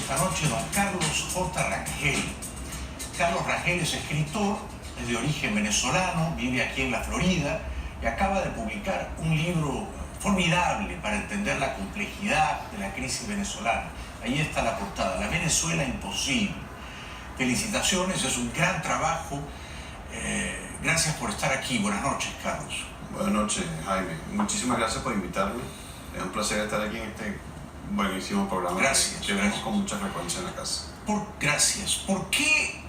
esta noche don Carlos J. Rangel. Carlos Rangel es escritor, es de origen venezolano, vive aquí en la Florida y acaba de publicar un libro formidable para entender la complejidad de la crisis venezolana. Ahí está la portada, La Venezuela Imposible. Felicitaciones, es un gran trabajo. Gracias por estar aquí. Buenas noches, Carlos. Buenas noches, Jaime. Muchísimas gracias por invitarme. Es un placer estar aquí en este buenísimo programa. Gracias. Que vemos con mucha frecuencia en la casa. Gracias. ¿Por qué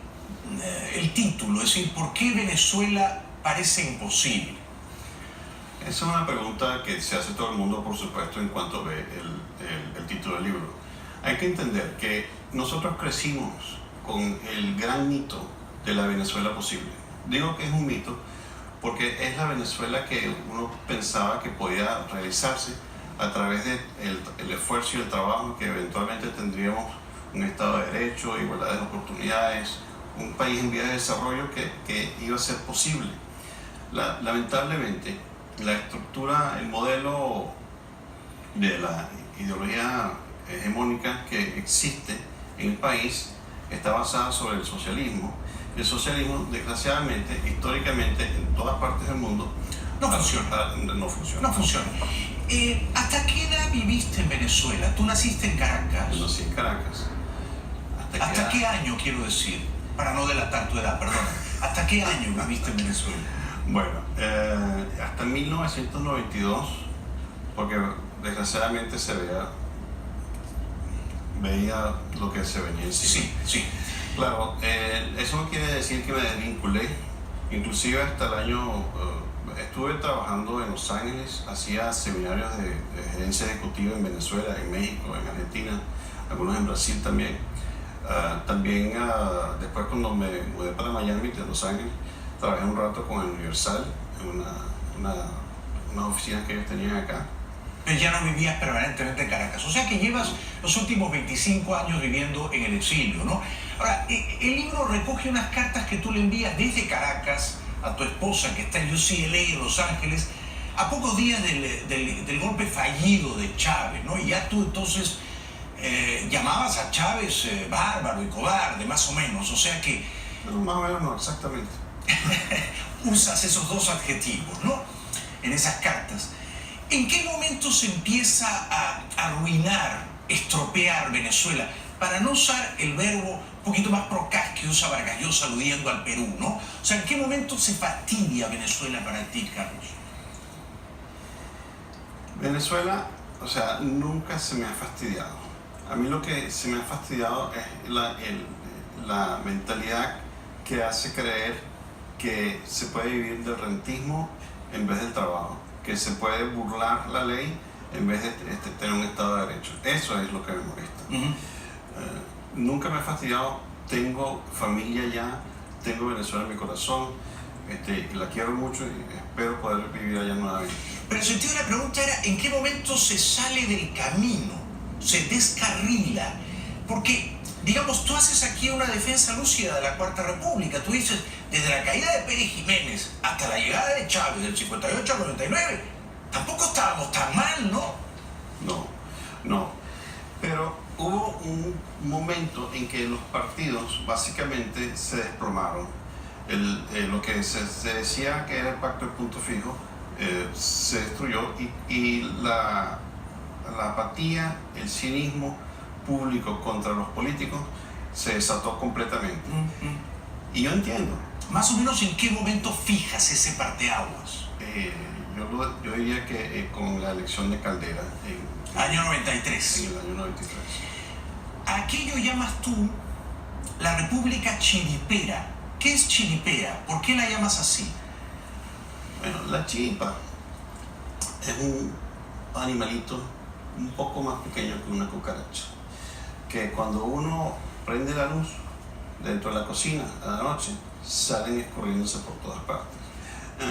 el título? Es decir, ¿por qué Venezuela parece imposible? Esa es una pregunta que se hace todo el mundo, por supuesto, en cuanto ve el título del libro. Hay que entender que nosotros crecimos con el gran mito de la Venezuela posible. Digo que es un mito porque es la Venezuela que uno pensaba que podía realizarse a través del esfuerzo y el trabajo, que eventualmente tendríamos un Estado de Derecho, igualdad de oportunidades, un país en vías de desarrollo que iba a ser posible. Lamentablemente, la estructura, el modelo de la ideología hegemónica que existe en el país está basada sobre el socialismo. El socialismo, desgraciadamente, históricamente, en todas partes del mundo, no funciona. No funciona. ¿Hasta qué edad viviste en Venezuela? Tú naciste en Caracas. Yo nací en Caracas. ¿Hasta qué año, quiero decir? Para no delatar tu edad, perdón. ¿Hasta qué año viviste en Venezuela? Bueno, hasta 1992, porque desgraciadamente veía lo que se venía encima. Sí. Claro, eso no quiere decir que me desvinculé. Inclusive hasta el año, estuve trabajando en Los Ángeles, hacía seminarios de gerencia ejecutiva en Venezuela, en México, en Argentina, algunos en Brasil también. Después cuando me mudé para Miami, de Los Ángeles, trabajé un rato con el Universal, en una oficina que ellos tenían acá. Pero ya no vivías permanentemente en Caracas. O sea que llevas los últimos 25 años viviendo en el exilio, ¿no? Ahora, el libro recoge unas cartas que tú le envías desde Caracas a tu esposa, que está en UCLA, en Los Ángeles, a pocos días del golpe fallido de Chávez, ¿no? Y ya tú entonces llamabas a Chávez bárbaro y cobarde, más o menos. O sea que... No, más o menos no, exactamente. Usas esos dos adjetivos, ¿no? En esas cartas. ¿En qué momento se empieza a arruinar, estropear Venezuela? Para no usar el verbo un poquito más procaz que usa Vargas Llosa aludiendo al Perú, ¿no? O sea, ¿en qué momento se fastidia Venezuela para ti, Carlos? Venezuela, o sea, nunca se me ha fastidiado. A mí lo que se me ha fastidiado es la mentalidad que hace creer que se puede vivir del rentismo en vez del trabajo, que se puede burlar la ley en vez de tener un Estado de Derecho. Eso es lo que me molesta. Nunca me ha fastidiado, tengo familia allá, tengo Venezuela en mi corazón, la quiero mucho y espero poder vivir allá nuevamente. Pero el sentido de la pregunta era, ¿en qué momento se sale del camino, se descarrila? Porque, digamos, tú haces aquí una defensa lúcida de la Cuarta República. Tú dices, desde la caída de Pérez Jiménez hasta la llegada de Chávez del 58 al 99, tampoco estábamos tan mal, ¿no? No. Pero hubo un momento en que los partidos básicamente se desplomaron. Lo que se decía que era el pacto de punto fijo se destruyó y la apatía, el cinismo público contra los políticos se desató completamente. Y yo entiendo. Más o menos, ¿en qué momento fijas ese parteaguas? Yo diría que con la elección de Caldera año 93. En el año 93. ¿A qué llamas tú la República Chiripera? ¿Qué es chiripera? ¿Por qué la llamas así? Bueno, la chiripa es un animalito un poco más pequeño que una cucaracha, que cuando uno prende la luz dentro de la cocina a la noche, salen escurriéndose por todas partes.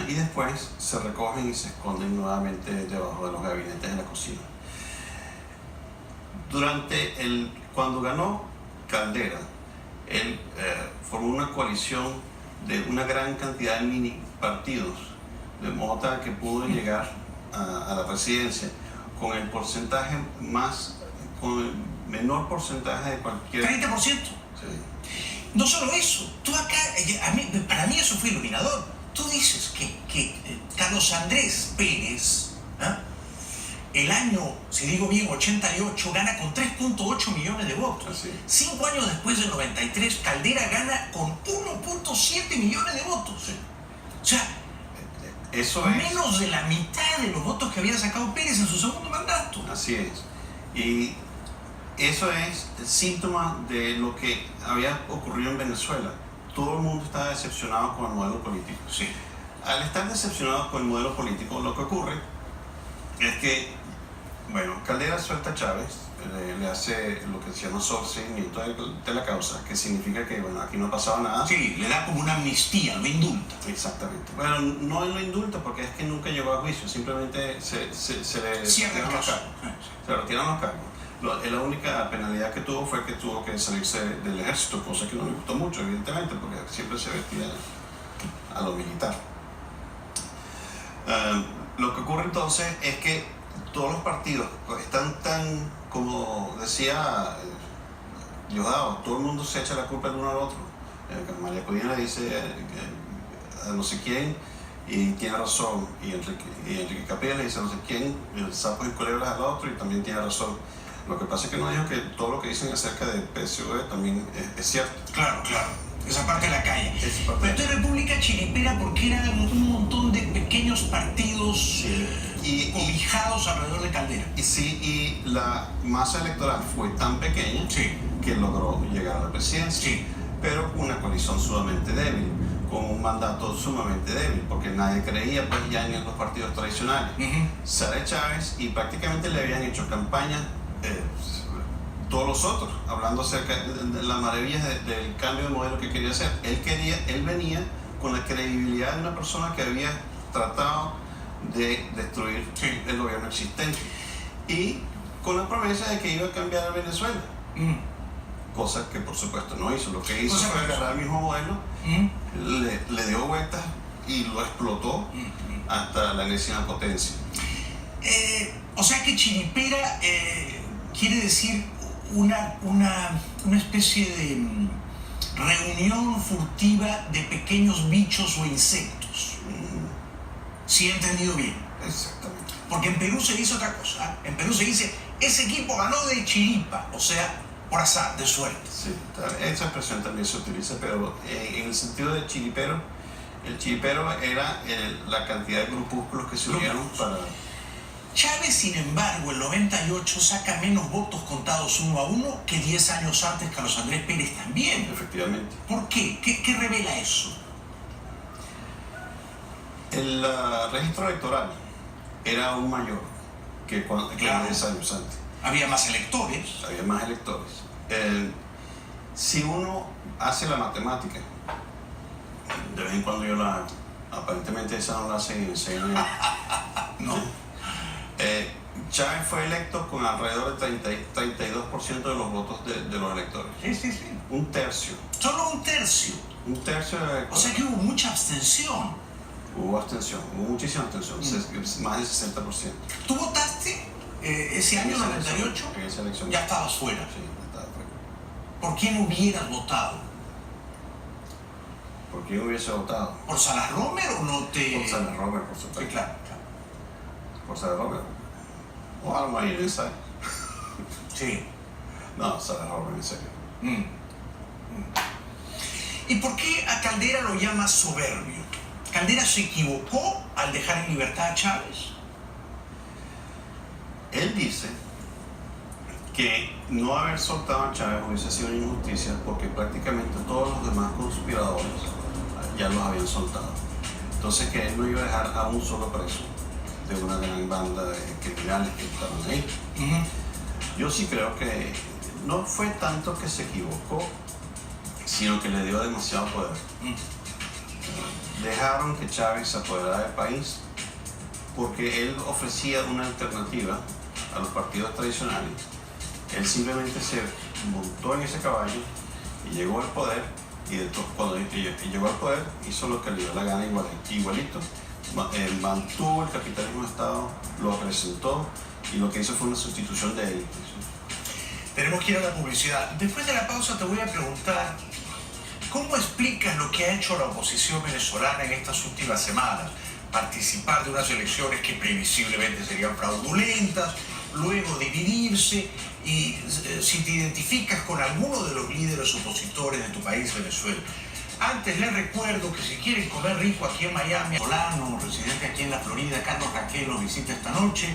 Y después se recogen y se esconden nuevamente debajo de los gabinetes de la cocina. Cuando ganó Caldera, él formó una coalición de una gran cantidad de mini partidos, de modo tal que pudo llegar a la presidencia con el porcentaje más, con menor porcentaje de cualquier... 30%. Sí. No solo eso, tú acá, para mí eso fue iluminador. Tú dices que Carlos Andrés Pérez, ¿ah?, el año, si digo bien, 88, gana con 3.8 millones de votos. Así. 5 años después del 93, Caldera gana con 1.7 millones de votos. Sí. O sea, Eso es... menos de la mitad de los votos que había sacado Pérez en su segundo mandato. Así es. Y eso es el síntoma de lo que había ocurrido en Venezuela. Todo el mundo estaba decepcionado con el modelo político. Sí. Al estar decepcionado con el modelo político, lo que ocurre es que, bueno, Caldera suelta a Chávez, le hace lo que se llama sobreseimiento de la causa, que significa que, bueno, aquí no ha pasado nada. Sí, le da como una amnistía, lo indulta. Exactamente. Bueno, no lo indulta porque es que nunca llegó a juicio, simplemente se le Cierra el retiran los caso. cargos. Se le retiran los cargos. La única penalidad que tuvo fue que tuvo que salirse del ejército, cosa que no le gustó mucho, evidentemente, porque siempre se vestía a lo militar. Lo que ocurre entonces es que todos los partidos están tan, como decía Diosdado, todo el mundo se echa la culpa el uno al otro. María Codina le dice a no sé quién y tiene razón, y Enrique Capella le dice a no sé quién, sapos y culebras al otro y también tiene razón. Lo que pasa es que no dijo que todo lo que dicen acerca del PSV también es cierto. Claro, claro. Esa parte la calle. Esa parte. Pero esto es República Chiripera porque eran un montón de pequeños partidos cobijados alrededor de Caldera. Y sí, y la masa electoral fue tan pequeña que logró llegar a la presidencia. Sí. Pero una coalición sumamente débil, con un mandato sumamente débil, porque nadie creía pues ya en los partidos tradicionales. Sale Chávez y prácticamente le habían hecho campaña todos los otros, hablando acerca de las maravillas del cambio de modelo que quería hacer. Él venía con la credibilidad de una persona que había tratado de destruir el gobierno existente y con la promesa de que iba a cambiar a Venezuela. Cosa que por supuesto no hizo. Lo que hizo fue agarrar el mismo modelo, le dio vueltas y lo explotó hasta la enésima potencia. O sea que Chiripera quiere decir una especie de reunión furtiva de pequeños bichos o insectos. Si he entendido bien. Exactamente. Porque en Perú se dice otra cosa. En Perú se dice, ese equipo ganó de chiripa, o sea, por azar, de suerte. Sí, esa expresión también se utiliza, pero en el sentido de chiripero, el chiripero era la cantidad de grupúsculos que se unieron para... Chávez, sin embargo, en 98 saca menos votos contados 1 a 1 que 10 años antes Carlos Andrés Pérez también. Efectivamente. ¿Por qué? ¿Qué revela eso? El registro electoral era aún mayor que 10 años antes. Había más electores. Había más electores. Si uno hace la matemática, de vez en cuando yo la hago, aparentemente esa no la hacen en 6 años. No. Chávez fue electo con alrededor del 32% de los votos de los electores. Sí. Un tercio. Solo un tercio. Un tercio de electores. O sea que hubo mucha abstención. Hubo abstención, hubo muchísima abstención, más del 60%. ¿Tú votaste ese año, 98? En esa elección. Ya estabas fuera. Sí, estaba fuera. ¿Por quién hubieras votado? ¿Por quién hubiese votado? ¿Por Salas Romer o no te...? Por Salas Romer, por supuesto. Sí, claro. Por Salas Romer. O algo ahí, ¿no sabes? Sí. No, Salas Romer, en serio. ¿Y por qué a Caldera lo llama soberbio? ¿Caldera se equivocó al dejar en libertad a Chávez? Él dice que no haber soltado a Chávez hubiese sido una injusticia porque prácticamente todos los demás conspiradores ya los habían soltado. Entonces que él no iba a dejar a un solo preso de una gran banda de criminales que estaban ahí. Yo sí creo que no fue tanto que se equivocó, sino que le dio demasiado poder. Dejaron que Chávez se apoderara del país porque él ofrecía una alternativa a los partidos tradicionales. Él simplemente se montó en ese caballo y llegó al poder, y cuando llegó al poder hizo lo que le dio la gana igualito. Mantuvo el capitalismo de Estado, lo presentó y lo que hizo fue una sustitución de élites. Tenemos que ir a la publicidad. Después de la pausa te voy a preguntar, ¿cómo explicas lo que ha hecho la oposición venezolana en estas últimas semanas? Participar de unas elecciones que previsiblemente serían fraudulentas, luego dividirse, y si te identificas con alguno de los líderes opositores de tu país, Venezuela. Antes les recuerdo que si quieren comer rico aquí en Miami, Solano, residente aquí en la Florida, Carlos Raquel nos visita esta noche.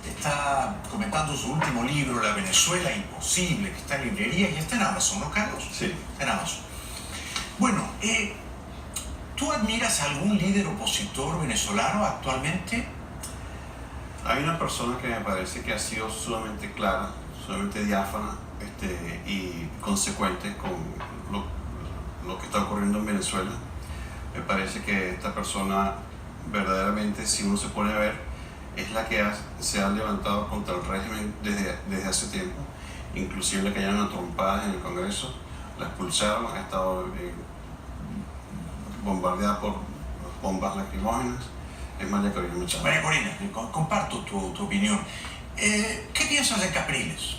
Está comentando su último libro, La Venezuela Imposible, que está en librerías y está en Amazon, ¿no, Carlos? Sí. En Amazon. Bueno, ¿tú admiras a algún líder opositor venezolano actualmente? Hay una persona que me parece que ha sido sumamente clara, sumamente diáfana y consecuente con lo que está ocurriendo en Venezuela. Me parece que esta persona verdaderamente, si uno se pone a ver, es la que se ha levantado contra el régimen desde hace tiempo, inclusive la que hayan a trompadas en el Congreso, la expulsaron, ha estado bombardeada por bombas lacrimógenas. Es María Corina Machado. María Corina, comparto tu opinión. ¿Qué piensas de Capriles?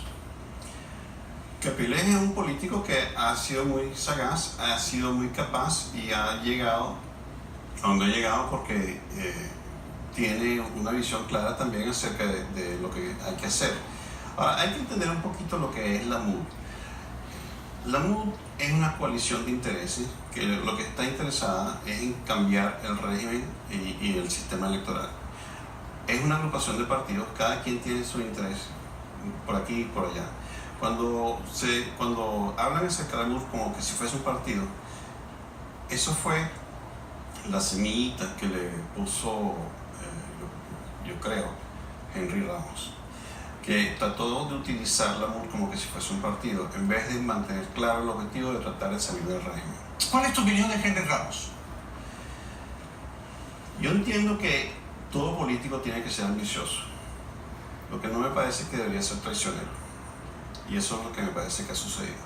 Capriles es un político que ha sido muy sagaz, ha sido muy capaz y ha llegado a donde ha llegado porque tiene una visión clara también acerca de lo que hay que hacer. Ahora, hay que entender un poquito lo que es la MUD. La MUD es una coalición de intereses que lo que está interesada es en cambiar el régimen y el sistema electoral. Es una agrupación de partidos, cada quien tiene su interés por aquí y por allá. Cuando hablan acerca de la MUD como que si fuese un partido, eso fue la semillita que le puso, yo creo, Henry Ramos, que trató de utilizar la MUD como que si fuese un partido, en vez de mantener claro el objetivo de tratar de salir del régimen. ¿Cuál es tu opinión de Henry Ramos? Yo entiendo que todo político tiene que ser ambicioso. Lo que no me parece es que debería ser traicionero. Y eso es lo que me parece que ha sucedido.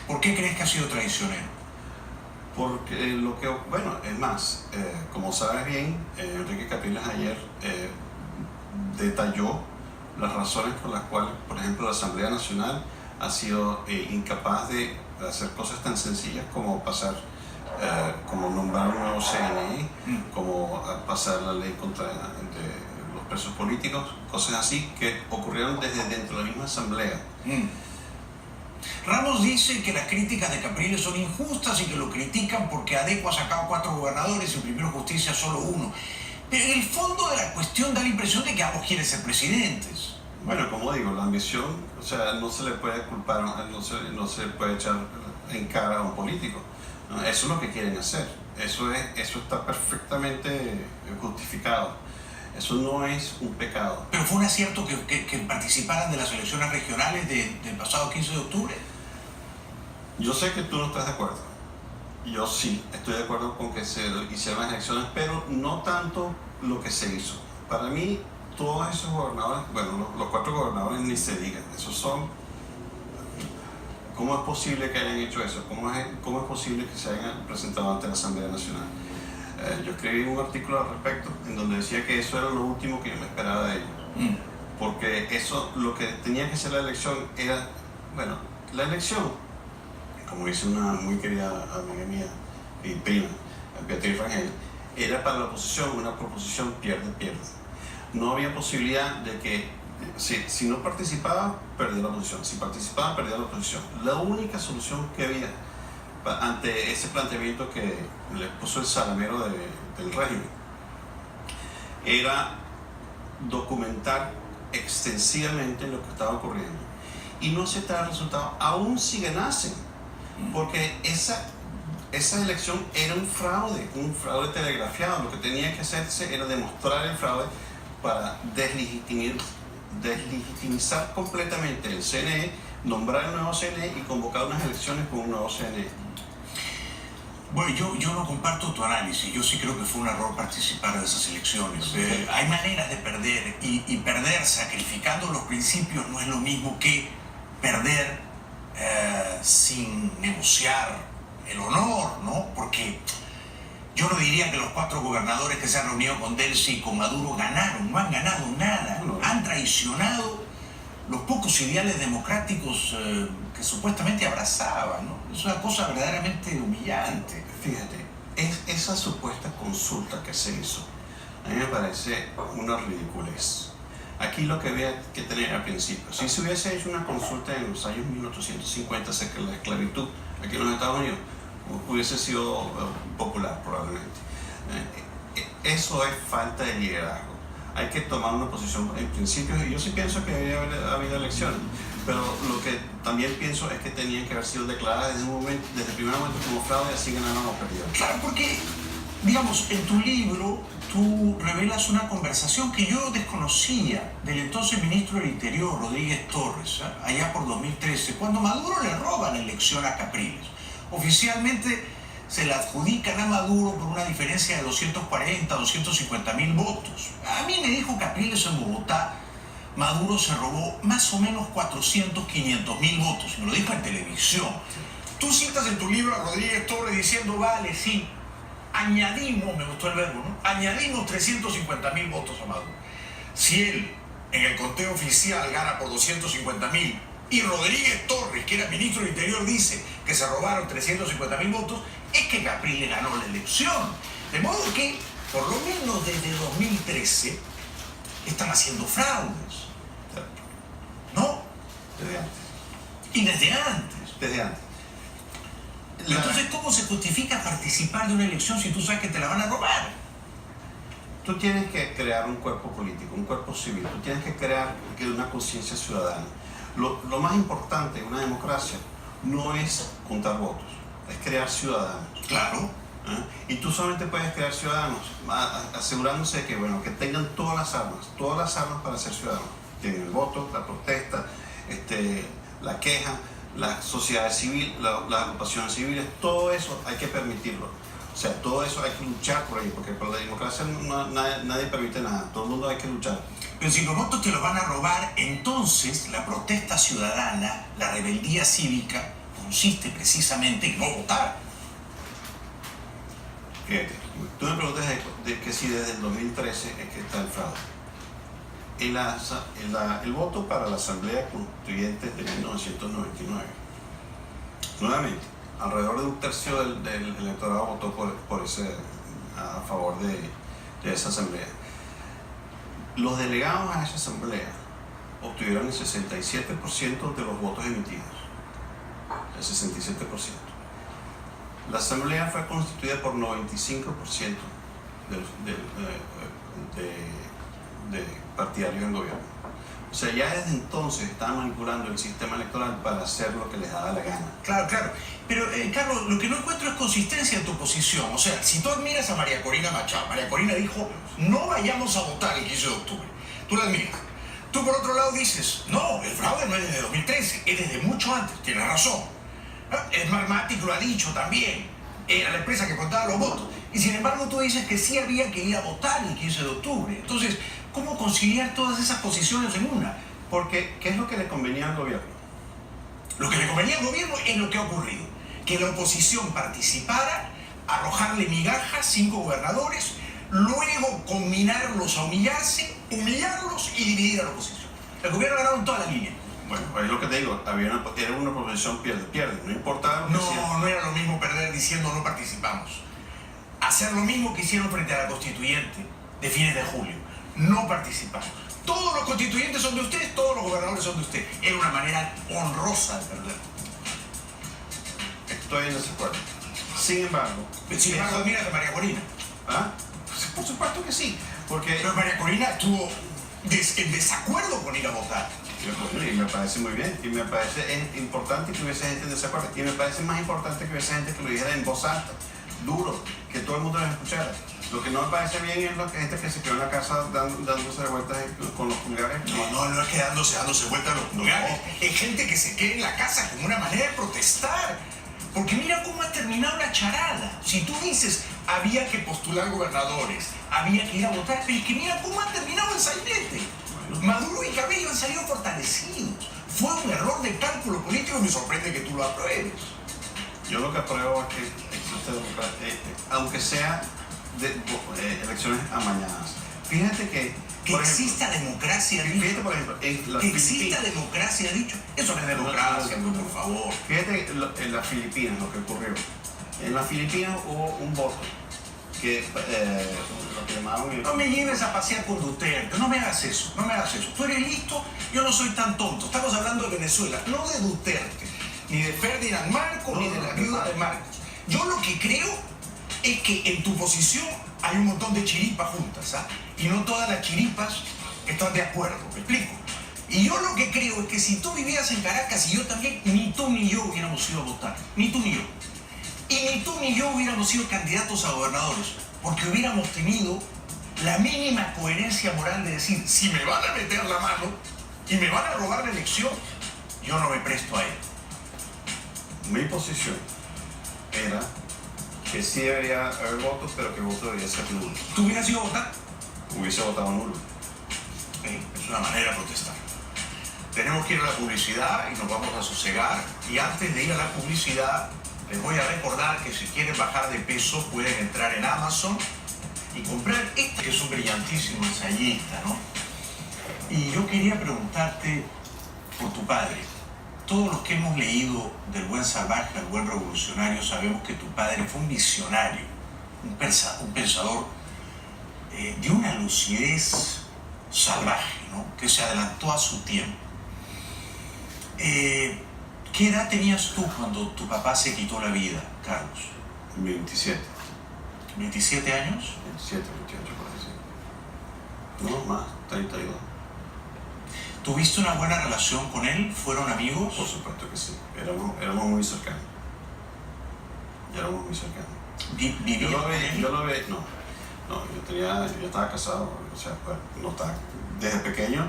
¿Por qué crees que ha sido traicionero? Porque es más, como sabes bien, Enrique Capriles ayer detalló las razones por las cuales, por ejemplo, la Asamblea Nacional ha sido incapaz de hacer cosas tan sencillas como como nombrar un nuevo CNE, como pasar la ley contra los presos políticos, cosas así que ocurrieron desde dentro de la misma Asamblea. Ramos dice que las críticas de Capriles son injustas y que lo critican porque Adeco ha sacado 4 gobernadores y Primero Justicia solo 1. Pero en el fondo de la cuestión da la impresión de que ambos quieren ser presidentes. Bueno, como digo, la ambición, o sea, no se le puede culpar, no se le puede echar en cara a un político, ¿no? Eso es lo que quieren hacer, eso está perfectamente justificado, eso no es un pecado. ¿Pero fue un acierto que participaran de las elecciones regionales del pasado 15 de octubre? Yo sé que tú no estás de acuerdo. Yo sí, estoy de acuerdo con que se hicieron las elecciones, pero no tanto lo que se hizo. Para mí, todos esos gobernadores, bueno, los 4 gobernadores ni se digan, esos son... ¿Cómo es posible que hayan hecho eso? ¿Cómo es posible que se hayan presentado ante la Asamblea Nacional? Yo escribí un artículo al respecto en donde decía que eso era lo último que yo me esperaba de ellos. Porque eso, lo que tenía que ser la elección era, bueno, la elección, como dice una muy querida amiga mía y prima, Beatriz Rangel, era para la oposición una proposición pierde-pierde. No había posibilidad de que, si no participaba, perdía la oposición. Si participaba, perdía la oposición. La única solución que había ante ese planteamiento que le puso el salamero del régimen era documentar extensivamente lo que estaba ocurriendo y no aceptar el resultado, aún si ganasen, porque esa elección era un fraude telegrafiado. Lo que tenía que hacerse era demostrar el fraude para deslegitimizar completamente el CNE, nombrar un nuevo CNE y convocar unas elecciones con un nuevo CNE. Bueno, yo no comparto tu análisis. Yo sí creo que fue un error participar de esas elecciones. Hay maneras de perder y perder sacrificando los principios no es lo mismo que perder sin negociar el honor, ¿no? Porque yo no diría que los 4 gobernadores que se han reunido con Delcy y con Maduro ganaron, no han ganado nada, han traicionado los pocos ideales democráticos que supuestamente abrazaba, ¿no? Es una cosa verdaderamente humillante. Fíjate, esa supuesta consulta que se hizo, a mí me parece una ridiculez. Aquí lo que había que tener al principio, si se hubiese hecho una consulta en los años 1850 acerca de la esclavitud aquí en los Estados Unidos, hubiese sido popular probablemente. Eso es falta de liderazgo. Hay que tomar una posición en principio, y yo sí pienso que debería haber habido elecciones, pero lo que también pienso es que tenían que haber sido declaradas desde el primer momento como fraude, así ganaron o perdieron. Claro, porque, digamos, en tu libro tú revelas una conversación que yo desconocía del entonces ministro del Interior, Rodríguez Torres, allá por 2013, cuando Maduro le roba la elección a Capriles. Oficialmente se la adjudican a Maduro por una diferencia de 240, 250 mil votos. A mí me dijo Capriles en Bogotá, Maduro se robó más o menos 400, 500 mil votos. Me lo dijo en televisión. Tú citas en tu libro a Rodríguez Torres diciendo, vale, sí, añadimos, me gustó el verbo, ¿no? Añadimos 350 mil votos a Maduro. Si él, en el conteo oficial, gana por 250 mil, y Rodríguez Torres, que era ministro del Interior, dice que se robaron 350 mil votos, es que Capriles ganó la elección. De modo que, por lo menos desde 2013, están haciendo fraudes. ¿No? Desde antes. Y desde antes. Desde antes. Entonces, ¿cómo se justifica participar de una elección si tú sabes que te la van a robar? Tú tienes que crear un cuerpo político, un cuerpo civil. Tú tienes que crear una conciencia ciudadana. Lo más importante en una democracia no es juntar votos, es crear ciudadanos. Claro. Y tú solamente puedes crear ciudadanos asegurándose que, bueno, que tengan todas las armas para ser ciudadanos. Tienen el voto, la protesta, la queja, la sociedad civil, las agrupaciones civiles, todo eso hay que permitirlo. O sea, todo eso hay que luchar por ello, porque por la democracia nadie permite nada, todo el mundo hay que luchar. Pero si los votos te los van a robar, entonces la protesta ciudadana, la rebeldía cívica, consiste precisamente en no votar. Fíjate, tú me preguntas de que si desde el 2013 es que está el fraude. El voto para la Asamblea Constituyente de 1999. Nuevamente, alrededor de un tercio del electorado votó a favor de esa asamblea. Los delegados a esa asamblea obtuvieron el 67% de los votos emitidos. El 67%. La asamblea fue constituida por 95% de partidarios en gobierno. O sea, ya desde entonces estaban manipulando el sistema electoral para hacer lo que les daba la gana. Claro, claro. Pero, Carlos, lo que no encuentro es consistencia en tu posición. O sea, si tú admiras a María Corina Machado, María Corina dijo, no vayamos a votar el 15 de octubre. Tú la admiras. Tú, por otro lado, dices, no, el fraude no es desde 2013, es desde mucho antes. Tienes razón. Smartmatic lo ha dicho también. Era la empresa que contaba los votos. Y sin embargo, tú dices que sí había que ir a votar el 15 de octubre. Entonces, ¿cómo conciliar todas esas posiciones en una? Porque, ¿qué es lo que le convenía al gobierno? Lo que le convenía al gobierno es lo que ha ocurrido. Que la oposición participara, arrojarle migajas, 5 gobernadores, luego combinarlos a humillarse, humillarlos y dividir a la oposición. El gobierno ha ganado en toda la línea. Bueno, es lo que te digo, era una proposición pierde, no importaba lo que hacían. No era lo mismo perder diciendo no participamos. Hacer lo mismo que hicieron frente a la constituyente de fines de julio. No participar. Todos los constituyentes son de ustedes, todos los gobernadores son de ustedes. Era una manera honrosa de perder. Estoy en desacuerdo. Sin embargo, mira a María Corina. ¿Ah? Por supuesto que sí. Porque Pero María Corina estuvo en desacuerdo con ir a votar. Y me parece muy bien. Y me parece importante que hubiese gente en desacuerdo. Y me parece más importante que hubiese gente que lo dijera en voz alta, duro, que todo el mundo lo escuchara. Lo que no me parece bien es la gente que se quedó en la casa dándose vueltas con los pulgares. No es que dándose vueltas los pulgares. Es gente que se queda en la casa como una manera de protestar. Porque mira cómo ha terminado la charada. Si tú dices, había que postular gobernadores, había que ir a votar, pero es que mira cómo ha terminado el sainete. Bueno. Maduro y Cabello han salido fortalecidos. Fue un error de cálculo político y me sorprende que tú lo apruebes. Yo lo que apruebo es que existe democracia, aunque sea de elecciones amañadas. Fíjate que Que Por exista democracia, fíjate, dicho. por ejemplo, en las Que exista Filipinas, democracia, dicho. Eso no es democracia, por favor. fíjate en las Filipinas lo que ocurrió. En las Filipinas hubo un voto que lo que llamaban el... No me lleves a pasear con Duterte, no me hagas eso, no me hagas eso. Tú eres listo, yo no soy tan tonto. Estamos hablando de Venezuela, no de Duterte, ni de Ferdinand Marcos, ni de la viuda de Marcos. Yo lo que creo es que en tu posición hay un montón de chiripas juntas, ¿ah? Y no todas las chiripas están de acuerdo, ¿me explico? Y yo lo que creo es que si tú vivías en Caracas y yo también, ni tú ni yo hubiéramos ido a votar, ni tú ni yo. Y ni tú ni yo hubiéramos sido candidatos a gobernadores, porque hubiéramos tenido la mínima coherencia moral de decir, si me van a meter la mano y me van a robar la elección, yo no me presto a él. Mi posición era que sí debería haber votos, pero que el voto debería ser nulo. ¿Tú hubieras ido a votar? Hubiese votado nulo. Es una manera de protestar. Tenemos que ir a la publicidad y nos vamos a sosegar. Y antes de ir a la publicidad, les voy a recordar que si quieren bajar de peso pueden entrar en Amazon y comprar este, que es un brillantísimo ensayista, ¿no? Y yo quería preguntarte por tu padre. Todos los que hemos leído del buen salvaje al buen revolucionario sabemos que tu padre fue un visionario, un pensador de una lucidez salvaje, ¿no? Que se adelantó a su tiempo. ¿Qué edad tenías tú cuando tu papá se quitó la vida, Carlos? 27. ¿27 años? 27, 28 por ahí. No, más, 32. ¿Tuviste una buena relación con él? ¿Fueron amigos? Por supuesto que sí. Éramos muy cercanos. Éramos muy cercanos. ¿Vivías con él? Yo lo veía, no, yo estaba casado, o sea, pues, no estaba, desde pequeño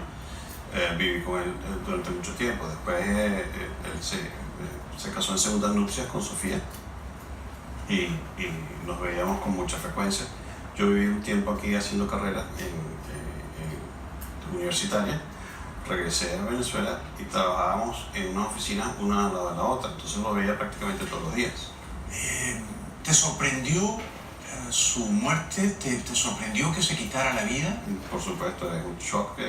viví con él durante mucho tiempo. Después él se casó en segundas nupcias con Sofía y nos veíamos con mucha frecuencia. Yo viví un tiempo aquí haciendo carrera universitaria, regresé a Venezuela y trabajábamos en una oficina una al lado de la otra, entonces lo veía prácticamente todos los días. ¿Te sorprendió su muerte? ¿Te sorprendió que se quitara la vida? Por supuesto, es un shock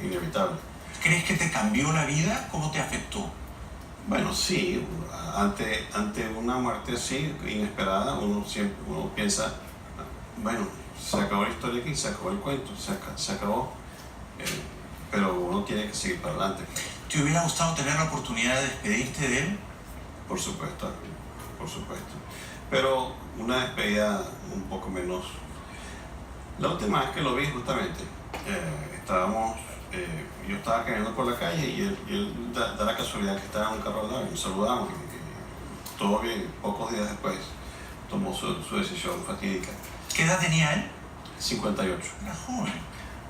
inevitable. ¿Crees que te cambió la vida? ¿Cómo te afectó? Bueno, sí, ante una muerte así, inesperada, uno piensa, bueno, se acabó la historia aquí, se acabó el cuento, se acabó, pero uno tiene que seguir para adelante. ¿Te hubiera gustado tener la oportunidad de despedirte de él? Por supuesto. Pero una despedida un poco menos. La última vez que lo vi justamente, yo estaba caminando por la calle y él da la casualidad que estaba en un carro al lado y nos saludamos y todo bien. Pocos días después tomó su decisión fatídica. ¿Qué edad tenía él? 58. Era joven.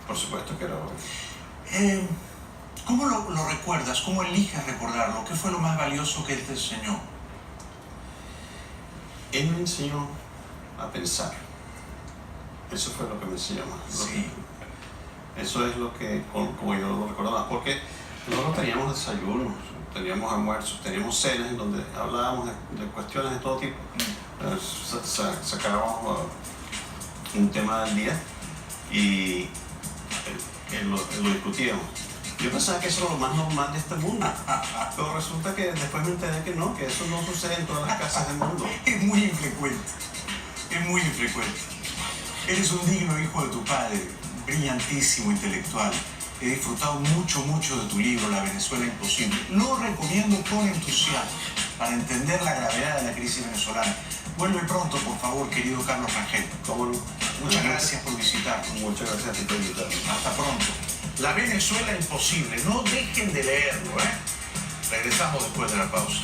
Por supuesto que era joven. ¿Cómo lo recuerdas? ¿Cómo eliges recordarlo? ¿Qué fue lo más valioso que él te enseñó? Él me enseñó a pensar. Eso fue lo que me enseñó más. Sí. Eso es lo que, como yo lo recuerdo más, porque nosotros teníamos desayunos, teníamos almuerzos, teníamos cenas en donde hablábamos de cuestiones de todo tipo. Sacábamos un tema del día y lo discutíamos. Yo pensaba que eso era lo más normal de este mundo, pero resulta que después me enteré que no, que eso no sucede en todas las casas del mundo. Es muy infrecuente, es muy infrecuente. Eres un digno hijo de tu padre, brillantísimo intelectual. He disfrutado mucho de tu libro, La Venezuela Imposible. Lo recomiendo con entusiasmo para entender la gravedad de la crisis venezolana. Vuelve pronto, por favor, querido Carlos Rangel. ¿Cómo no? Muchas gracias por visitarnos. Muchas gracias a ti por invitarme. Hasta pronto. La Venezuela Imposible. No dejen de leerlo, ¿eh? Regresamos después de la pausa.